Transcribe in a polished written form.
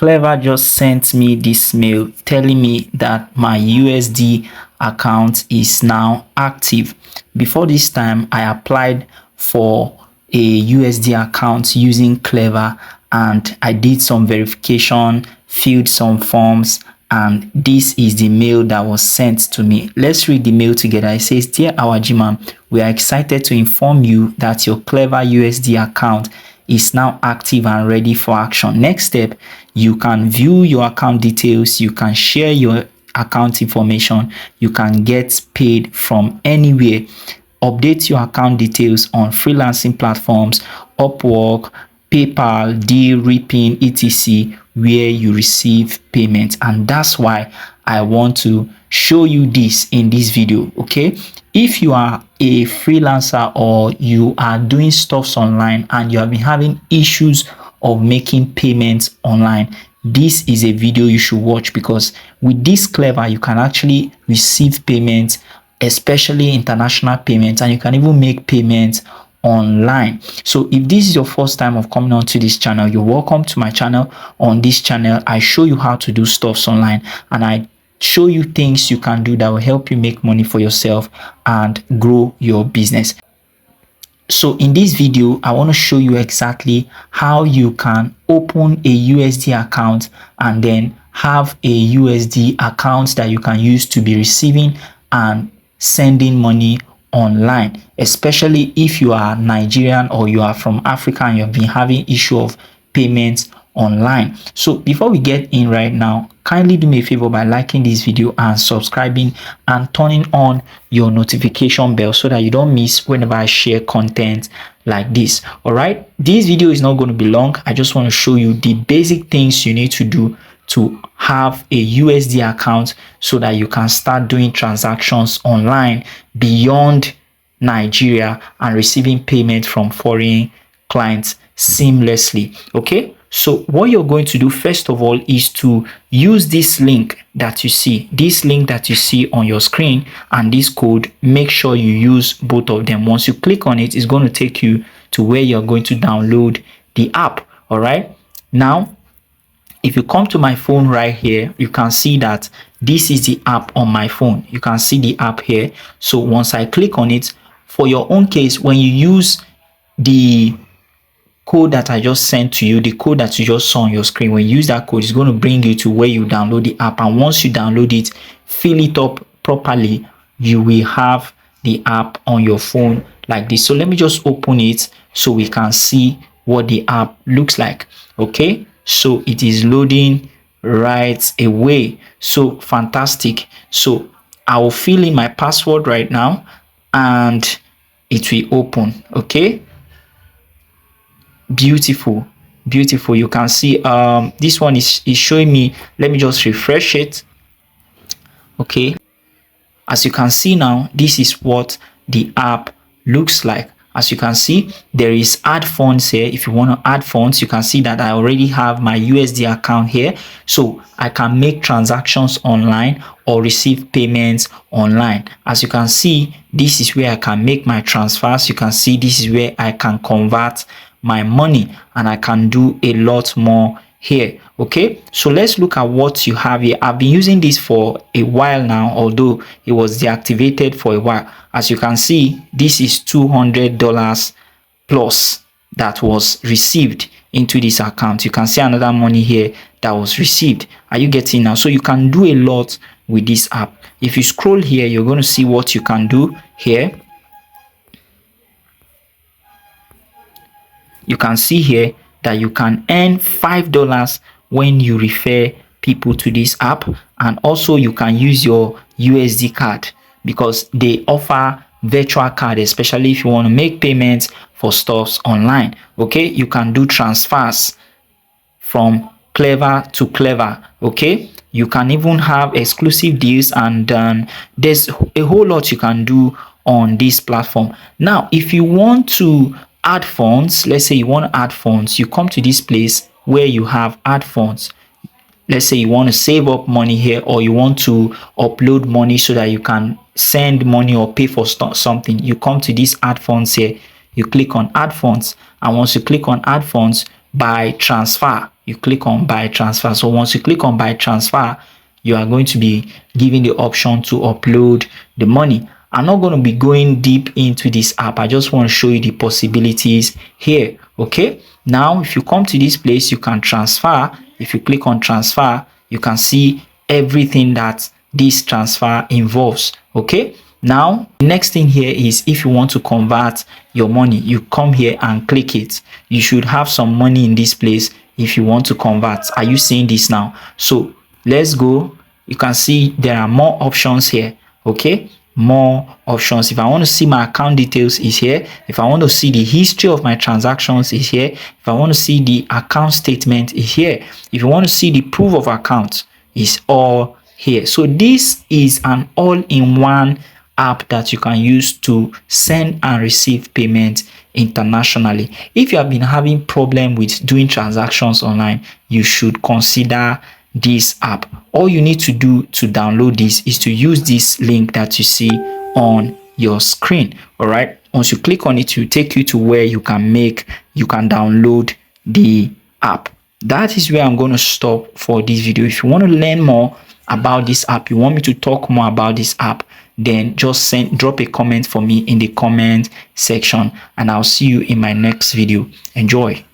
Cleva just sent me this mail telling me that my USD account is now active. Before this time, I applied for a USD account using Cleva, and I did some verification, filled some forms, and this is the mail that was sent to me. Let's read the mail together. It says, "Dear our G-Man, we are excited to inform you that your Cleva USD account is now active and ready for action. Next step, you can view your account details, you can share your account information, you can get paid from anywhere. Update your account details on freelancing platforms, Upwork, PayPal, Deal, Reaping, etc., where you receive payment." And that's why I want to show you this in this video. Okay, if you are a freelancer or you are doing stuffs online and you have been having issues of making payments online, this is a video you should watch, because with this Cleva you can actually receive payments, especially international payments, and you can even make payments online. So if this is your first time of coming onto this channel, you're welcome to my channel. On this channel, I show you how to do stuffs online, and I show you things you can do that will help you make money for yourself and grow your business. So in this video, I want to show you exactly how you can open a USD account and then have a USD account that you can use to be receiving and sending money online, especially if you are Nigerian or you are from Africa and you've been having issue of payments online. So before we get in right now, kindly do me a favor by liking this video and subscribing and turning on your notification bell so that you don't miss whenever I share content like this. All right, this video is not going to be long. I just want to show you the basic things you need to do to have a USD account so that you can start doing transactions online beyond Nigeria and receiving payment from foreign clients seamlessly. Okay, so what you're going to do first of all is to use this link that you see, on your screen, and this code. Make sure you use both of them. Once you click on it, it's going to take you to where you're going to download the app. All right, now if you come to my phone right here, you can see that this is the app on my phone. You can see the app here. So once I click on it, for your own case, when you use the code that I just sent to you, the code that you just saw on your screen, when you use that code, it's going to bring you to where you download the app. And once you download it, fill it up properly, you will have the app on your phone like this. So let me just open it so we can see what the app looks like. Okay, so it is loading right away. So fantastic. So I will fill in my password right now and it will open. Okay, beautiful. You can see this one is showing me. Let me just refresh it. Okay, as you can see now, this is what the app looks like. As you can see, there is add funds here. If you want to add funds, you can see that I already have my USD account here, so I can make transactions online or receive payments online. As you can see, this is where I can make my transfers. You can see this is where I can convert my money, and I can do a lot more here. Okay, so let's look at what you have here. I've been using this for a while now, although it was deactivated for a while. As you can see, this is $200 plus that was received into this account. You can see another money here that was received. Are you getting now? So you can do a lot with this app. If you scroll here, you're going to see what you can do here. You can see here that you can earn $5 when you refer people to this app, and also you can use your USD card because they offer virtual card, especially if you want to make payments for stuffs online. Okay, you can do transfers from Cleva to Cleva. Okay, you can even have exclusive deals, and there's a whole lot you can do on this platform. Now if you want to add funds, let's say you want to add funds, you come to this place where you have add funds. Let's say you want to save up money here, or you want to upload money so that you can send money or pay for something. You come to this add funds here, you click on add funds, and once you click on add funds, by transfer, you click on buy transfer. So once you click on buy transfer, you are going to be given the option to upload the money. I'm not going to be going deep into this app. I just want to show you the possibilities here. Okay, now if you come to this place, you can transfer. If you click on transfer, you can see everything that this transfer involves. Okay, now the next thing here is if you want to convert your money, you come here and click it. You should have some money in this place if you want to convert. Are you seeing this now? So let's go. You can see there are more options here. Okay, more options. If I want to see my account details, is here. If I want to see the history of my transactions, is here. If I want to see the account statement, is here. If you want to see the proof of account, is all here. So this is an all-in-one app that you can use to send and receive payments internationally. If you have been having problem with doing transactions online, you should consider this app. All you need to do to download this is to use this link that you see on your screen. All right, once you click on it, it will take you to where you can download the app. That is where I'm going to stop for this video. If you want to learn more about this app, you want me to talk more about this app, then just drop a comment for me in the comment section, and I'll see you in my next video. Enjoy.